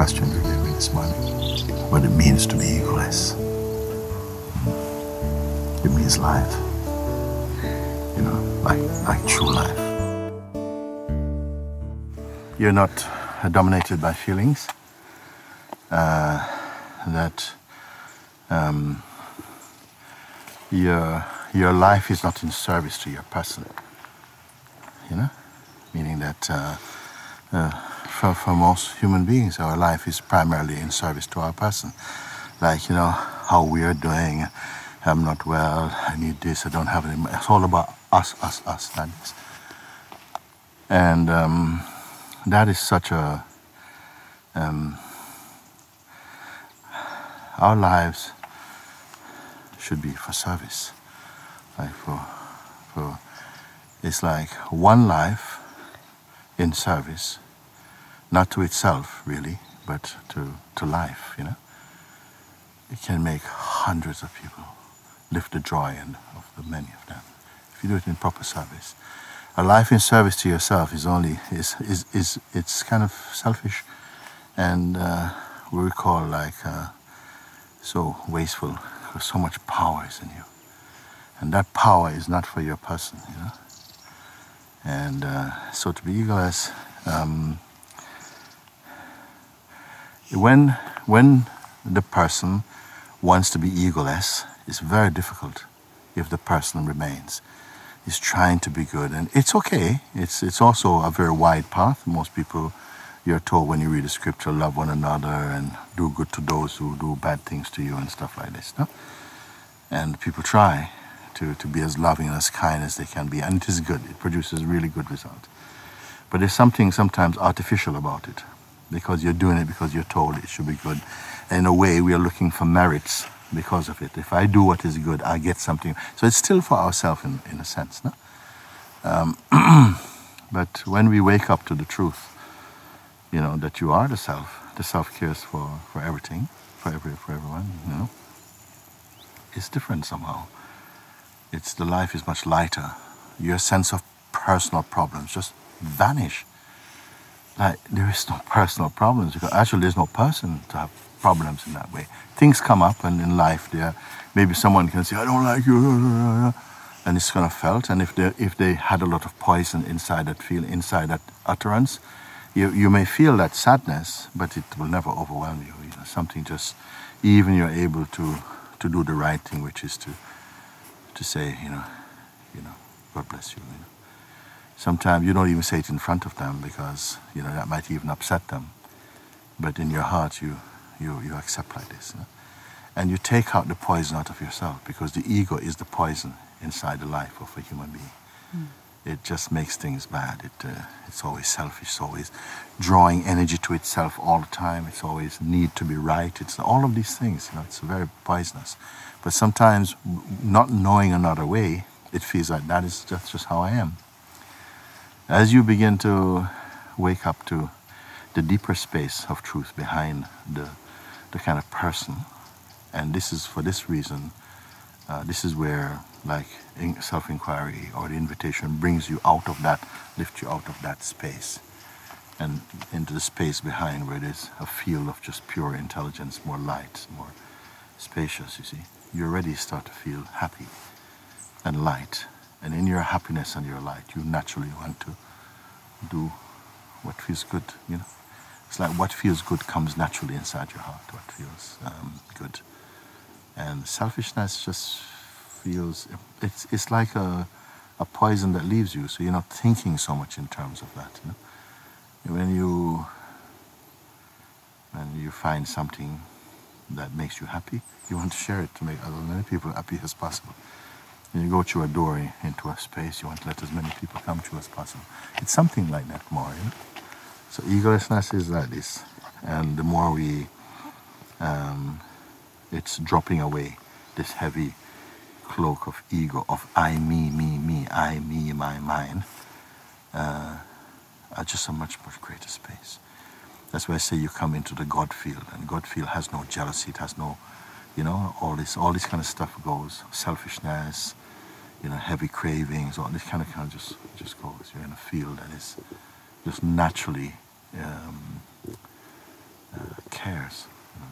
question you gave me this morning. What it means to be egoless. It means life. You know, like true life. You're not dominated by feelings. Your life is not in service to your person. You know, meaning that for most human beings, our life is primarily in service to our person. Like, you know, how we are doing. I'm not well. I need this. I don't have any money. It's all about us. That is. And that is such a. Our lives should be for service. Like it's like one life in service, not to itself really, but to life, you know. It can make hundreds of people lift the joy of the many of them if you do it in proper service. A life in service to yourself it's kind of selfish, and we call like so wasteful, because so much power is in you. And that power is not for your person, you know. And so to be egoless, when the person wants to be egoless, it's very difficult if the person remains. He's trying to be good, and it's okay. It's also a very wide path. Most people, you're told when you read the scripture, love one another and do good to those who do bad things to you and stuff like this, no? And people try to be as loving and as kind as they can be, and it is good. It produces really good results. But there's something sometimes artificial about it, because you're doing it because you're told it should be good. And in a way, we are looking for merits because of it. If I do what is good, I get something. So it's still for ourselves in a sense, no? But when we wake up to the truth, you know, that you are the self cares for everything, for everyone, you know, it's different somehow. The life is much lighter. Your sense of personal problems just vanish. Like, there is no personal problems, because actually there's no person to have problems in that way. Things come up, and in life maybe someone can say, I don't like you, and it's kind of felt. And if they had a lot of poison inside that utterance, you may feel that sadness, but it will never overwhelm you. You know, something just, even you're able to do the right thing, which is to say, you know, God bless you. You know. Sometimes you don't even say it in front of them, because, you know, that might even upset them. But in your heart, you accept like this. You know? And you take out the poison out of yourself, because the ego is the poison inside the life of a human being. Mm. It just makes things bad. It's always selfish. It's always drawing energy to itself all the time. It's always need to be right. It's all of these things. You know, it's very poisonous. But sometimes, not knowing another way, it feels like that's just how I am. As you begin to wake up to the deeper space of truth behind the kind of person, and this is for this reason, this is where, like, self-inquiry or the invitation brings you out of that, lifts you out of that space and into the space behind, where there's a field of just pure intelligence, more light, more spacious, you see. You already start to feel happy and light. And in your happiness and your light, you naturally want to do what feels good, you know. It's like what feels good comes naturally inside your heart, what feels good. And selfishness just feels, it's like a poison that leaves you, so you're not thinking so much in terms of that, you know. When you find something that makes you happy, you want to share it to make as many people happy as possible. When you go through a door into a space, you want to let as many people come through as possible. It's something like that more, you know? So egolessness is like this. And the more we, it's dropping away this heavy cloak of ego, of I, me, I, me, my, mine, are just a much, much greater space. That's why I say you come into the God field, and God field has no jealousy, it has no, you know, all this kind of stuff goes, selfishness, you know, heavy cravings, all this kind of just goes. You're in a field that is just naturally cares,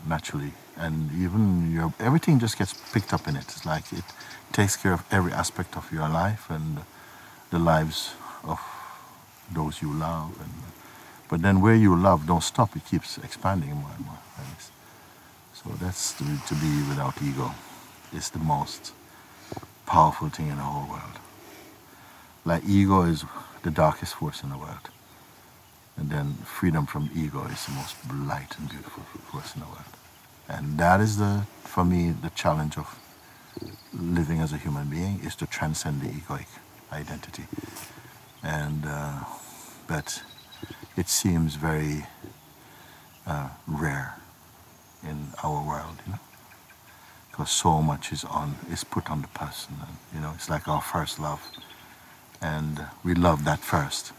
naturally. And even everything just gets picked up in it. It's like it takes care of every aspect of your life and the lives of those you love. But then where you love, don't stop. It keeps expanding more and more. So that's to be without ego. It's the most powerful thing in the whole world. Like ego is the darkest force in the world. And then freedom from ego is the most light and beautiful force in the world. And that is, for me, the challenge of living as a human being, is to transcend the egoic identity. And but it seems very rare in our world, because so much is put on the person. And, it's like our first love, and we love that first.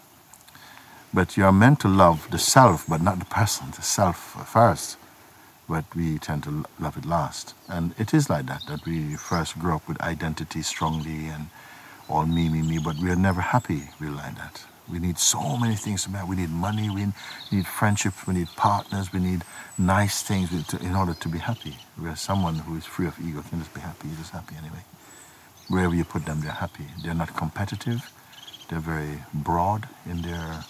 But you are meant to love the self, but not the person. The self first, but we tend to love it last. And it is like that we first grow up with identity strongly and all me, but we are never happy really like that. We need so many things. We need money, we need friendship, we need partners, we need nice things in order to be happy. Whereas someone who is free of ego can just be happy, you're just happy anyway. Wherever you put them, they're happy. They're not competitive, they're very broad in their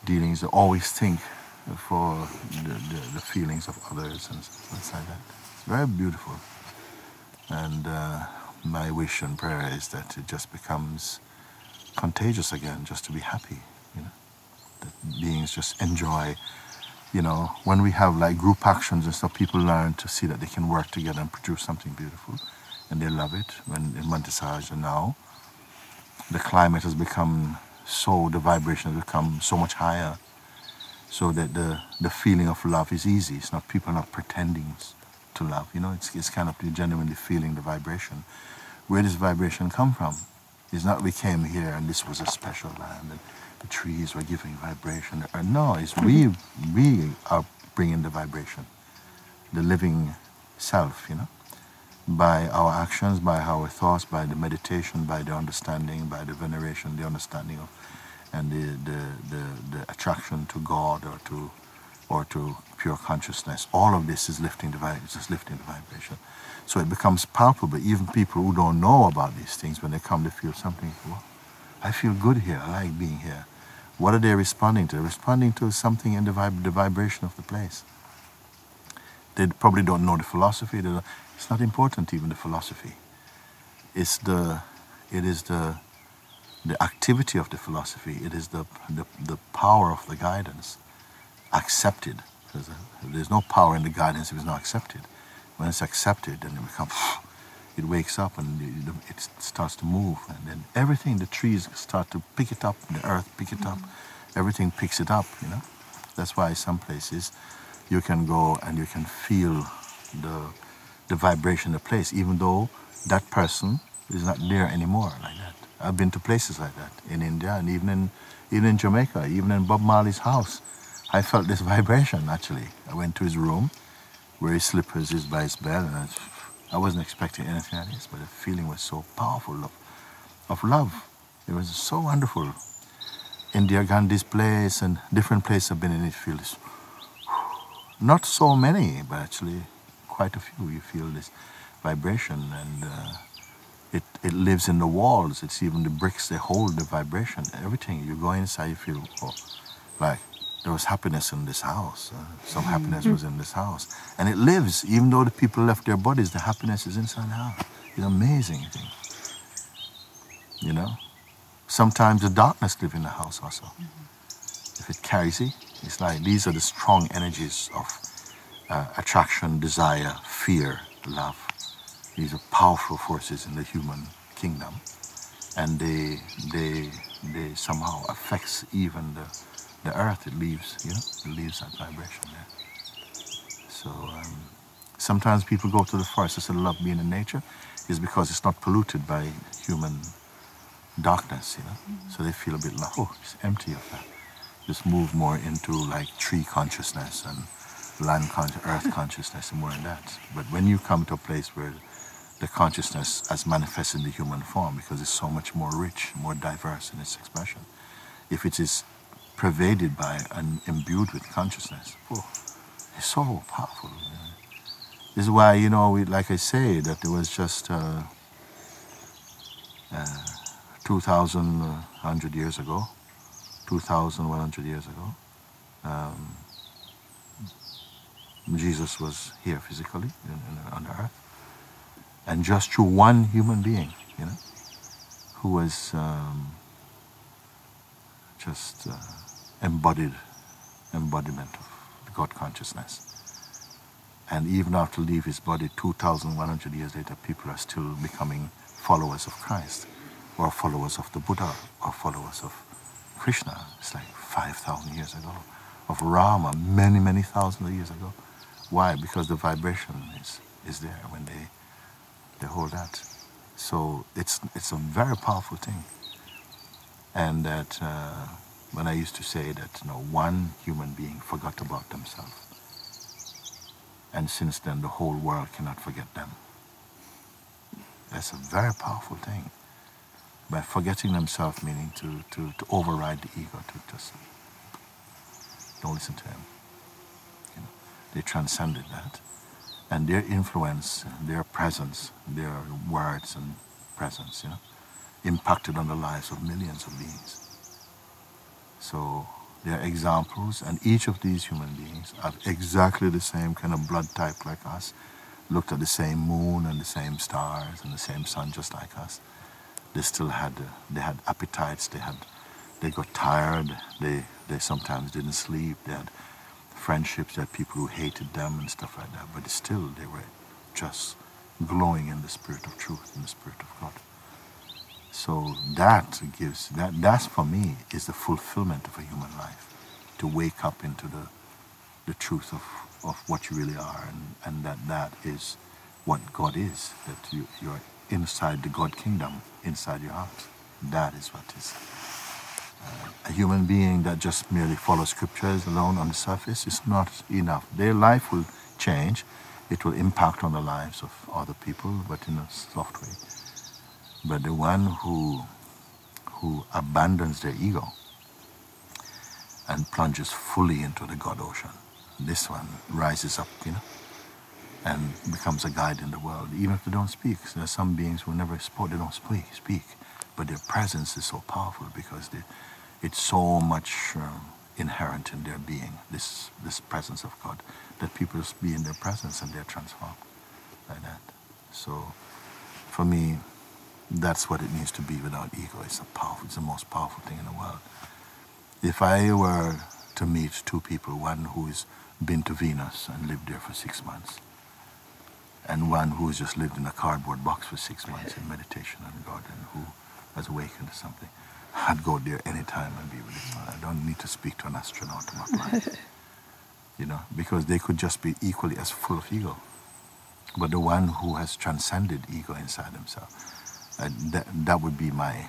dealings. They always think for the feelings of others and stuff like that. It's very beautiful. And my wish and prayer is that it just becomes contagious again, just to be happy, that beings just enjoy, when we have like group actions and stuff, people learn to see that they can work together and produce something beautiful, and they love it. When in Monte Sahaja now, the climate has become the vibration has become so much higher, so that the feeling of love is easy. It's not, people are not pretending to love, it's kind of genuinely feeling the vibration. Where does vibration come from? It's not we came here and this was a special land and the trees were giving vibration. No, it's we are bringing the vibration, the living self, by our actions, by our thoughts, by the meditation, by the understanding, by the veneration, the understanding of, and the attraction to God or to pure consciousness. All of this is lifting the vibration. So it becomes palpable. Even people who don't know about these things, when they come, they feel something. Well, I feel good here. I like being here. What are they responding to? They're responding to something in the vibration of the place. They probably don't know the philosophy. It's not important, even the philosophy. It is the activity of the philosophy. It is the power of the guidance accepted. There's no power in the guidance if it's not accepted. When it's accepted, then it wakes up and it starts to move, and then everything, the trees start to pick it up, the earth pick it up, everything picks it up, That's why some places you can go and you can feel the vibration of the place, even though that person is not there anymore like that. I've been to places like that in India, and even in Jamaica, even in Bob Marley's house. I felt this vibration, actually. I went to his room, where his slippers is by his bed, and I wasn't expecting anything like this, but the feeling was so powerful of love. It was so wonderful. Indira Gandhi's place and different places I've been in, it feels, not so many, but actually quite a few. You feel this vibration, and it lives in the walls. It's even the bricks, they hold the vibration, everything. You go inside, you feel, like, there was happiness in this house. Some happiness was in this house. And it lives, even though the people left their bodies, the happiness is inside the house. It's an amazing thing. Sometimes the darkness lives in the house also. If it carries it, it's like these are the strong energies of attraction, desire, fear, love. These are powerful forces in the human kingdom. And they somehow affects even the earth. It leaves, it leaves that vibration there. So sometimes people go to the forest instead of love being in nature, is because it's not polluted by human darkness, So they feel a bit like, it's empty of that. Just move more into like tree consciousness and land earth consciousness and more than that. But when you come to a place where the consciousness as manifested in the human form, because it's so much more rich, more diverse in its expression, if it is pervaded by and imbued with consciousness, It's so powerful. This is why, you know, like I say, that it was just 2,100 years ago, 2,100 years ago, Jesus was here physically on the earth, and just through one human being, you know, who was just embodiment of God consciousness. And even after leave his body, 2,100 years later, people are still becoming followers of Christ, or followers of the Buddha, or followers of Krishna. It's like 5,000 years ago, of Rama, many, many thousands of years ago. Why? Because the vibration is there when they hold that. So it's a very powerful thing. And that when I used to say that, you know, one human being forgot about themselves, and since then the whole world cannot forget them. That's a very powerful thing. By forgetting themselves, meaning to override the ego, to just don't listen to him. You know, they transcended that, and their influence, their presence, their words and presence, you know, impacted on the lives of millions of beings. So they are examples, and each of these human beings have exactly the same kind of blood type like us, looked at the same moon and the same stars and the same sun just like us. They still had appetites, they got tired, they sometimes didn't sleep, they had friendships, they had people who hated them and stuff like that, but still they were just glowing in the spirit of truth, in the spirit of God. So that for me is the fulfillment of a human life, to wake up into the truth of what you really are, and that is what God is, that you're inside the God kingdom, inside your heart. That is what is. A human being that just merely follows scriptures alone on the surface is not enough. Their life will change, it will impact on the lives of other people, but in a soft way. But the one who abandons their ego and plunges fully into the God ocean, this one rises up, you know, and becomes a guide in the world, even if they don't speak. So there are some beings who never spoke, they don't speak, but their presence is so powerful because it's so much inherent in their being, this presence of God, that people just be in their presence and they're transformed by that. So for me, that's what it means to be without ego. It's the most powerful thing in the world. If I were to meet two people, one who's been to Venus and lived there for 6 months, and one who's just lived in a cardboard box for 6 months in meditation and God, and who has awakened to something, I'd go there anytime and be with this one. I don't need to speak to an astronaut about life, you know, because they could just be equally as full of ego. But the one who has transcended ego inside himself, that would be my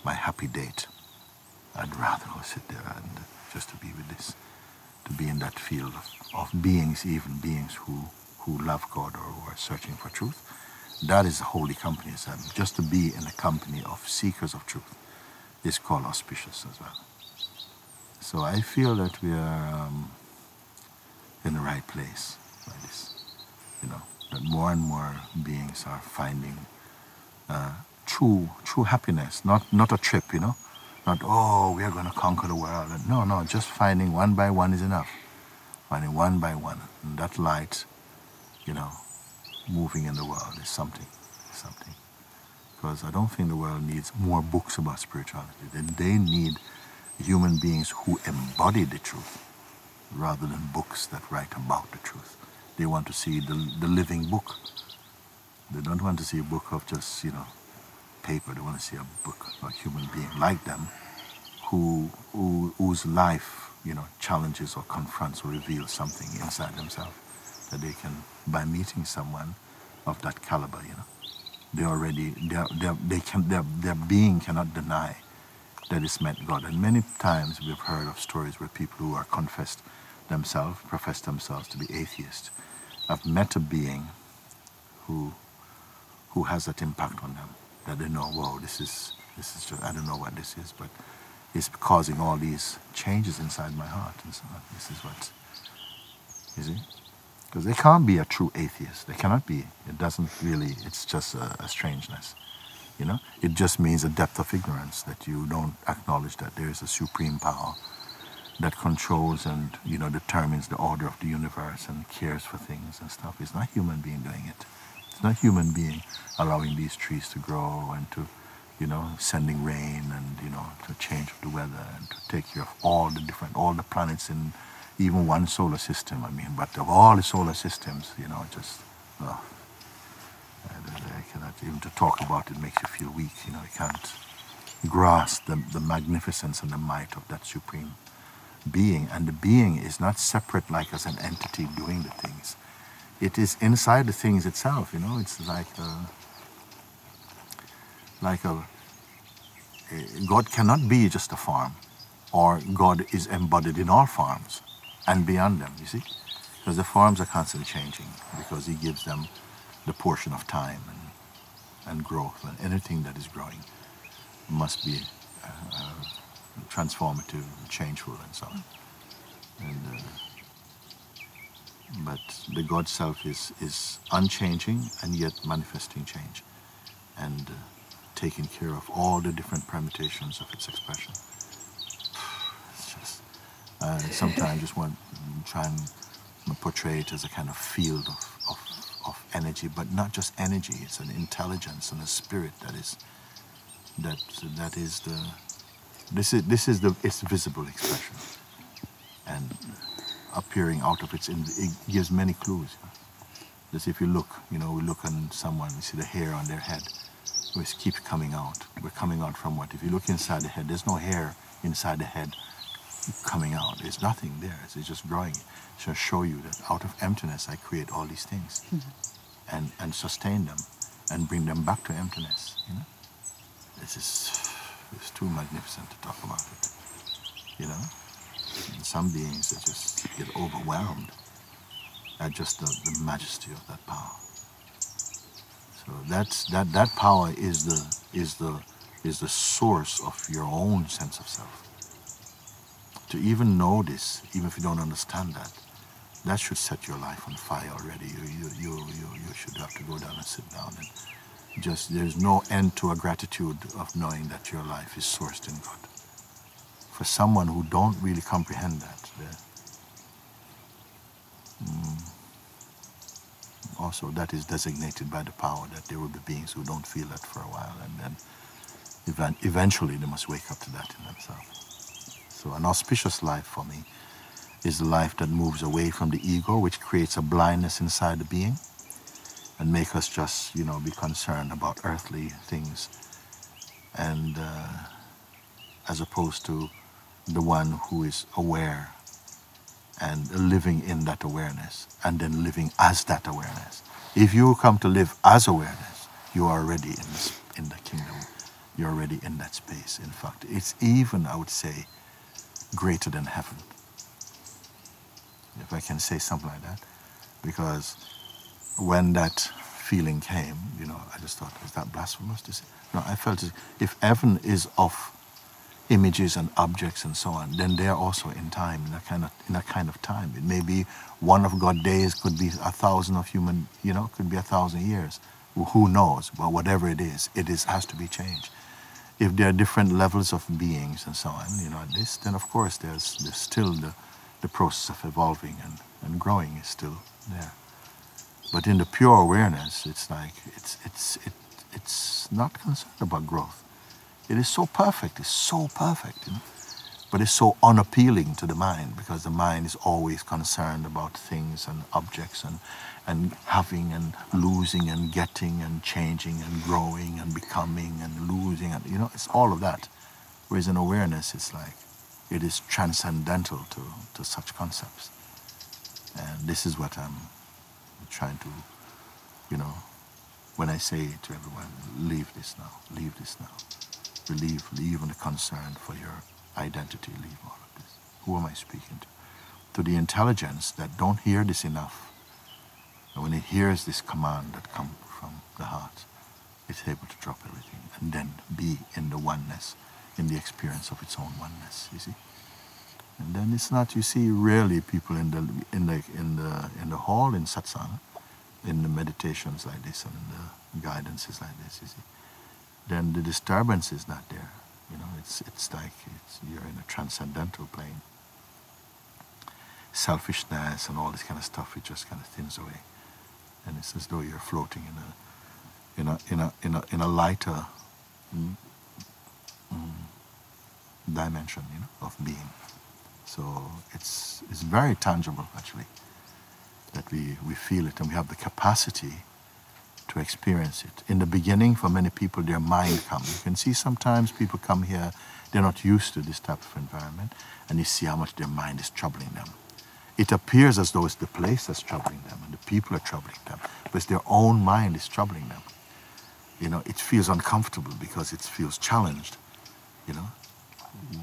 happy date. I'd rather go sit there and just to be with this, to be in that field of beings, even beings who love God or who are searching for truth. That is the holy company. Just to be in a company of seekers of truth is called auspicious as well. So I feel that we are in the right place by this, you know, that more and more beings are finding true happiness, not a trip, you know, not, oh, we are going to conquer the world. No, just finding one by one is enough. Finding one by one, and that light, you know, moving in the world is something. Because I don't think the world needs more books about spirituality. They need human beings who embody the truth, rather than books that write about the truth. They want to see the living book. They don't want to see a book of just, you know, paper. They want to see a book of a human being like them, whose life, you know, challenges or confronts or reveals something inside themselves that they can, by meeting someone of that caliber, you know, their being cannot deny that it's met God. And many times we've heard of stories where people who are profess themselves to be atheists, have met a being who has that impact on them, that they know, whoa, this is just, I don't know what this is, but is causing all these changes inside my heart. And so this is what, you see? Because they can't be a true atheist. They cannot be. It doesn't really, it's just a strangeness. You know? It just means a depth of ignorance, that you don't acknowledge that there is a supreme power that controls and, you know, determines the order of the universe and cares for things and stuff. It's not human being doing it. It's not human being allowing these trees to grow and to, you know, sending rain and, you know, to change the weather and to take care of all the planets in even one solar system. I mean, but of all the solar systems, you know, just, I cannot, even to talk about it makes you feel weak, you know, you can't grasp the magnificence and the might of that supreme being. And the being is not separate like as an entity doing the things. It is inside the things itself, you know, it's like God cannot be just a form, or God is embodied in all forms and beyond them, you see? Because the forms are constantly changing, because he gives them the portion of time and growth, and anything that is growing must be transformative, changeful, and so on. And, but the God self is unchanging and yet manifesting change, and taking care of all the different permutations of its expression. It's just, sometimes just want to try and portray it as a kind of field of energy, but not just energy. It's an intelligence and a spirit this is its visible expression, and appearing out of it gives many clues. Just if you look, you know, we look on someone, we see the hair on their head, which keeps coming out. We're coming out from what? If you look inside the head, there's no hair inside the head coming out. There's nothing there. It's just growing. To show you that out of emptiness I create all these things, and sustain them and bring them back to emptiness. You know, it's too magnificent to talk about it. You know, and some beings that just get overwhelmed at just the majesty of that power. So that power is the source of your own sense of self. To even know this, even if you don't understand that should set your life on fire already. You should have to go down and sit down, and just, there's no end to a gratitude of knowing that your life is sourced in God. For someone who don't really comprehend that, also that is designated by the power that there will be beings who don't feel that for a while, and then eventually they must wake up to that in themselves. So an auspicious life for me is the life that moves away from the ego, which creates a blindness inside the being and make us just, you know, be concerned about earthly things, and as opposed to the one who is aware and living in that awareness, and then living as that awareness. If you come to live as awareness, you are already in the kingdom. You're already in that space. In fact, it's even, I would say, greater than heaven, if I can say something like that. Because when that feeling came, you know, I just thought, is that blasphemous to say? No, I felt if heaven is of images and objects and so on, then they're also in time, in that kind of time. It may be one of God's days, could be 1,000 of human, you know, could be 1,000 years. Who knows? But whatever it is has to be changed. If there are different levels of beings and so on, you know, this, then of course there's still the process of evolving and growing is still there. But in the pure awareness, it's like it's not concerned about growth. It is so perfect, you know? But it's so unappealing to the mind, because the mind is always concerned about things and objects and having and losing and getting and changing and growing and becoming and losing, and, you know, it's all of that. Whereas in awareness, it's like, it is transcendental to such concepts. And this is what I'm trying to, you know, when I say to everyone, leave this now, leave this now. Leave even the concern for your identity, leave all of this. Who am I speaking to? To the intelligence that don't hear this enough. And when it hears this command that comes from the heart, it's able to drop everything and then be in the oneness, in the experience of its own oneness, you see. And then it's not, you see, rarely people in the hall in satsang, in the meditations like this and the guidances like this, you see. Then the disturbance is not there. You know, it's like you're in a transcendental plane. Selfishness and all this kind of stuff, it just kind of thins away, and it's as though you're floating in a lighter dimension, you know, of being. So it's very tangible, actually, that we feel it and we have the capacity to experience it. In the beginning, for many people, their mind comes. You can see sometimes people come here, they're not used to this type of environment, and you see how much their mind is troubling them. It appears as though it's the place that's troubling them and the people are troubling them, but it's their own mind is troubling them. You know, it feels uncomfortable because it feels challenged. You know,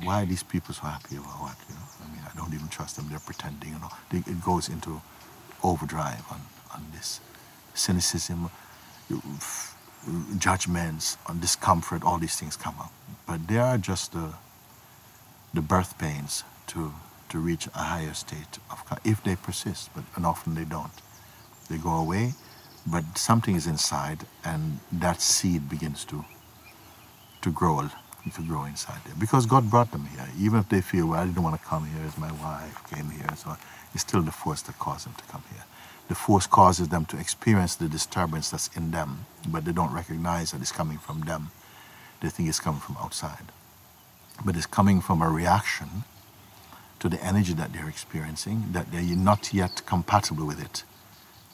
why are these people so happy about what? You know, I mean, I don't even trust them. They're pretending. You know, it goes into overdrive on this cynicism, judgments, on discomfort. All these things come up, but they are just the birth pains to reach a higher state of, if they persist, and often they don't. They go away, but something is inside, and that seed begins to grow inside there. Because God brought them here. Even if they feel, well, I didn't want to come here, as my wife came here, so it's still the force that caused them to come here. The force causes them to experience the disturbance that's in them, but they don't recognize that it's coming from them. They think it's coming from outside. But it's coming from a reaction to the energy that they're experiencing, that they're not yet compatible with it,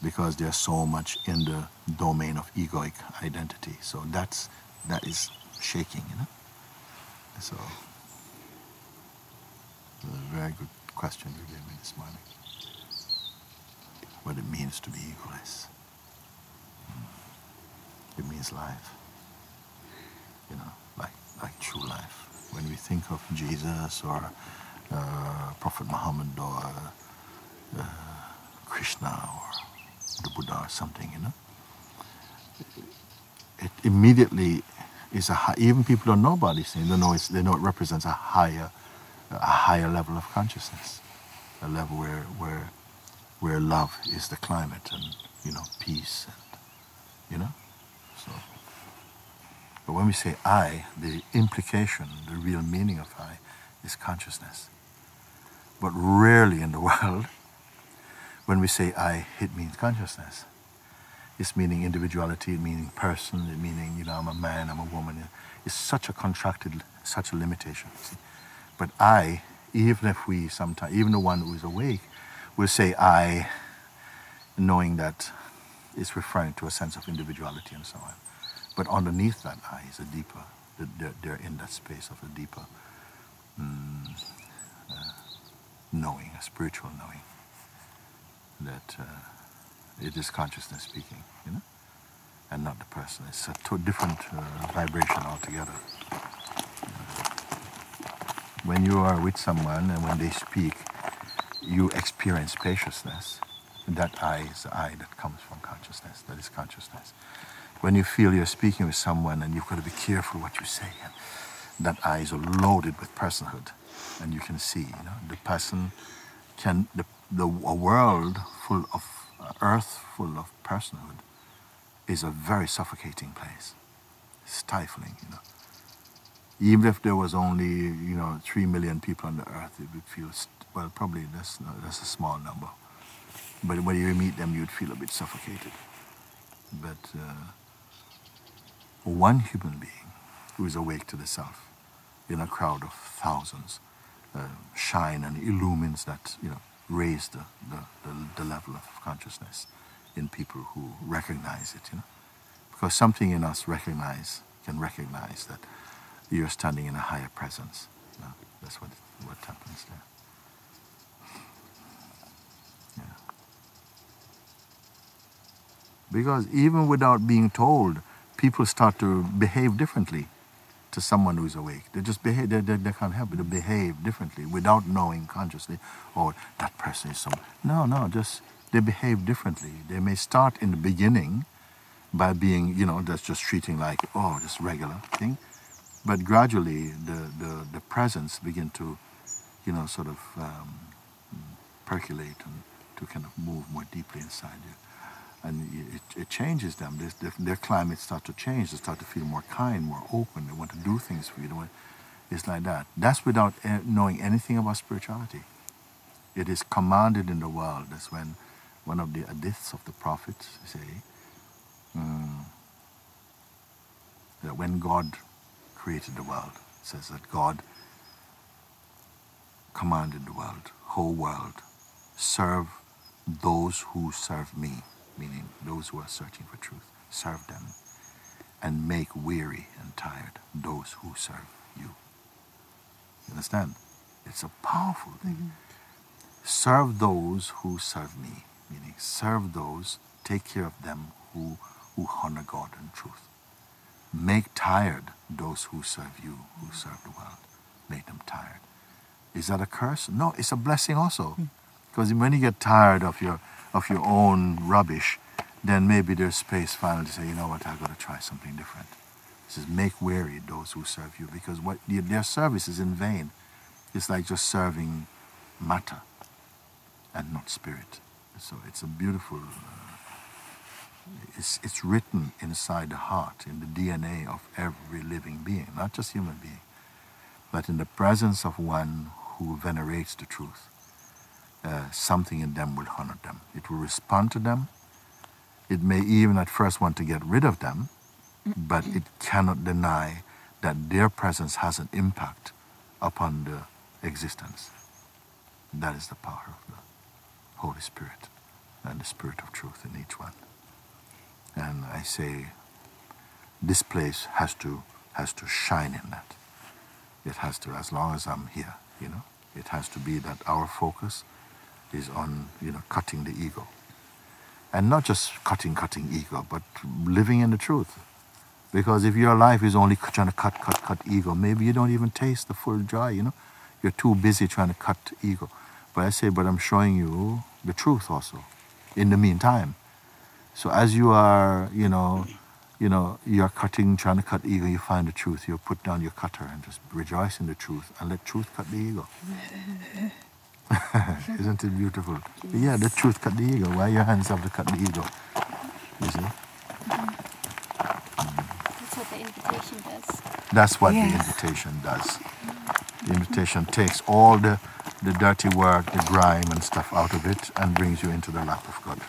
because they're so much in the domain of egoic identity. So that is shaking, you know. So, a very good question you gave me this morning. What it means to be egoless. It means life. You know, like true life. When we think of Jesus or Prophet Muhammad or Krishna or the Buddha or something, you know, it immediately is even people don't know about these things. They know it represents a higher level of consciousness, a level where love is the climate, and you know, peace, and you know. So, but when we say I, the implication, the real meaning of I, is consciousness. But rarely in the world, when we say I, it means consciousness. It's meaning individuality, it meaning person, it meaning, you know, I'm a man, I'm a woman. It's such a contracted, such a limitation. See? But I, even if we sometimes, even the one who is awake, will say I, knowing that it's referring to a sense of individuality and so on. But underneath that I is a deeper, they're in that space of a deeper knowing, a spiritual knowing, that it is consciousness speaking, you know, and not the person. It's a different vibration altogether. When you are with someone and when they speak, you experience spaciousness. That I is the I that comes from consciousness, that is consciousness. When you feel you're speaking with someone and you've got to be careful what you say, and that I is loaded with personhood. And you can see, you know, the person can, a world full of, earth full of personhood is a very suffocating place, stifling, you know. Even if there was only, you know, 3 million people on the earth, it would feel, well, probably that's a small number. But when you meet them, you'd feel a bit suffocated. But one human being who is awake to the self in a crowd of thousands shine and illumines that, you know, raise the level of consciousness in people who recognize it, you know. Because something in us can recognize that you're standing in a higher presence. You know? That's what happens there. Yeah. Because even without being told, people start to behave differently to someone who's awake. They just behave, they can't help it, they behave differently without knowing consciously, oh, that person is someone. No, just they behave differently. They may start in the beginning by being, you know, that's just treating like, oh, this regular thing. But gradually, the presence begin to, sort of percolate and to kind of move more deeply inside you. And it changes them. Their climate start to change. They start to feel more kind, more open. They want to do things for you. It's like that. That's without knowing anything about spirituality. It is commanded in the world. That's when one of the hadiths of the prophets say that when God created the world, it says that God commanded the world, whole world, serve those who serve me, meaning those who are searching for truth. Serve them and make weary and tired those who serve you. You understand? It's a powerful thing. Mm-hmm. Serve those who serve me, meaning serve those, take care of them who honor God and truth. Make tired those who serve you, who serve the world. Make them tired. Is that a curse? No, it's a blessing also. Because when you get tired of your own rubbish, then maybe there's space finally to say, you know what, I've got to try something different. It says, make weary those who serve you, because their service is in vain. It's like just serving matter and not spirit. So it's a beautiful, it's written inside the heart, in the DNA of every living being, not just human being, but in the presence of one who venerates the truth. Something in them will honor them. It will respond to them. It may even at first want to get rid of them, but it cannot deny that their presence has an impact upon the existence. That is the power of the Holy Spirit and the Spirit of truth in each one. And I say, this place has to shine in that. It has to, as long as I'm here, it has to be that our focus is on, cutting the ego. And not just cutting ego, but living in the truth. Because if your life is only trying to cut ego, maybe you don't even taste the full joy, You're too busy trying to cut ego. But I say, but I'm showing you the truth also, in the meantime. So as you are, you're trying to cut ego, you find the truth, you put down your cutter and just rejoice in the truth and let truth cut the ego. Isn't it beautiful? Yes. Yeah, the truth cut the ego. Why your hands have to cut the ego? You see? That's what the invitation does. That's what the invitation does. The invitation takes all the dirty work, the grime and stuff out of it and brings you into the lap of God.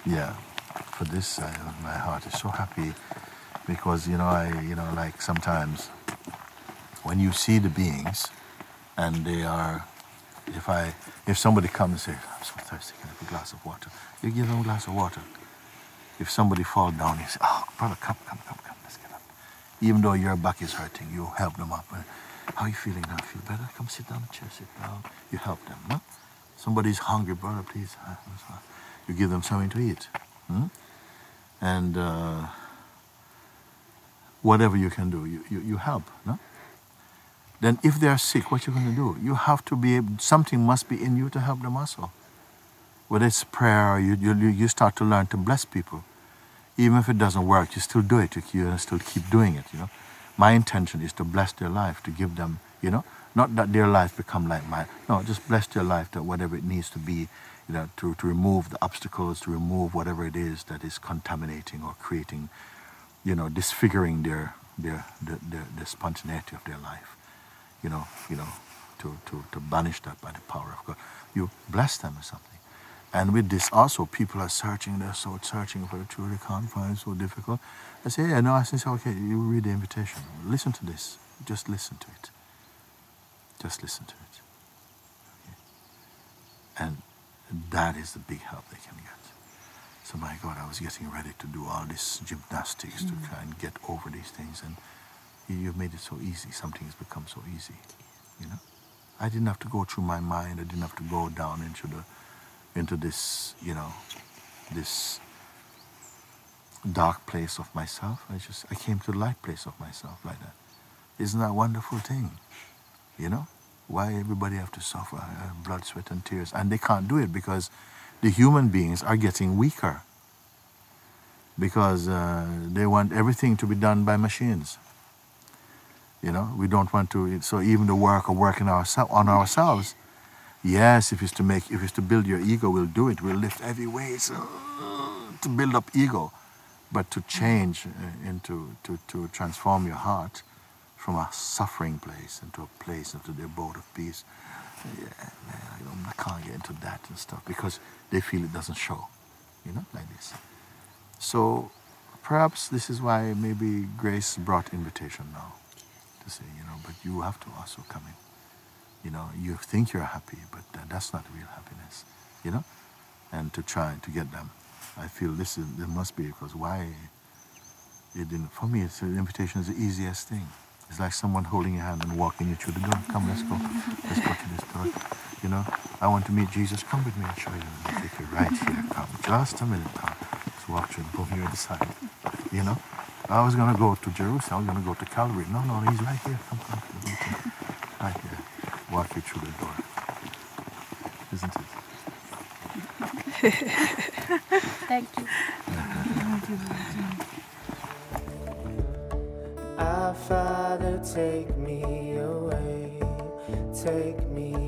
Yeah, for this, my heart is so happy because, like sometimes when you see the beings and they are, if somebody comes and says, I'm so thirsty, can I have a glass of water? You give them a glass of water. If somebody falls down, you say, oh, brother, come, let's get up. Even though your back is hurting, you help them up. How are you feeling now? Feel better? Come sit down in the chair, sit down. You help them, no? Somebody's hungry, brother, please. You give them something to eat. And whatever you can do, you help, no? Then if they're sick, what you going to do? You have to be able, something must be in you to help them also. Whether it's prayer, or you start to learn to bless people. Even if it doesn't work, you still do it. You still keep doing it, My intention is to bless their life, to give them, not that their life become like mine. No, just bless their life, that whatever it needs to be, to remove the obstacles, to remove whatever it is that is contaminating or creating, disfiguring the spontaneity of their life. To banish that by the power of God. You bless them or something. And with this also, people are searching, they're so searching for the truth, they can't find it, so difficult. I say, yeah, no, I say, okay, you read the invitation. Listen to this. Just listen to it. Just listen to it. Okay. And that is the big help they can get. So my God, I was getting ready to do all this gymnastics to try and get over these things, and you've made it so easy. Something has become so easy, I didn't have to go through my mind. I didn't have to go down into this, this dark place of myself. I came to the light place of myself like that. Isn't that a wonderful thing? Why everybody have to suffer blood, sweat, and tears? And they can't do it because the human beings are getting weaker. because they want everything to be done by machines. You know, we don't want to. So even the work of working on ourselves. Yes, if it's to build your ego, we'll do it. We'll lift heavy weights to build up ego, but to change to transform your heart from a suffering place into a place, into the abode of peace. Yeah, man, I can't get into that and stuff because they feel it doesn't show, you know, like this. So perhaps this is why maybe grace brought invitation now to say, you know, but you have to also come in. You know, you think you're happy, but that's not real happiness, you know, and to try to get them. I feel there must be, because why it didn't, for me, the invitation is the easiest thing. It's like someone holding your hand and walking you through the door. Come, let's go to this door. You know, I want to meet Jesus. Come with me and show you. I'll take you right here. Come, just a minute. Come. Let's walk through the door here at the side. You know, I was going to go to Jerusalem. I was going to go to Calvary. No, he's right here. Come. Right here. Walk you through the door. Isn't it? Thank you. Our Father, take me away, take me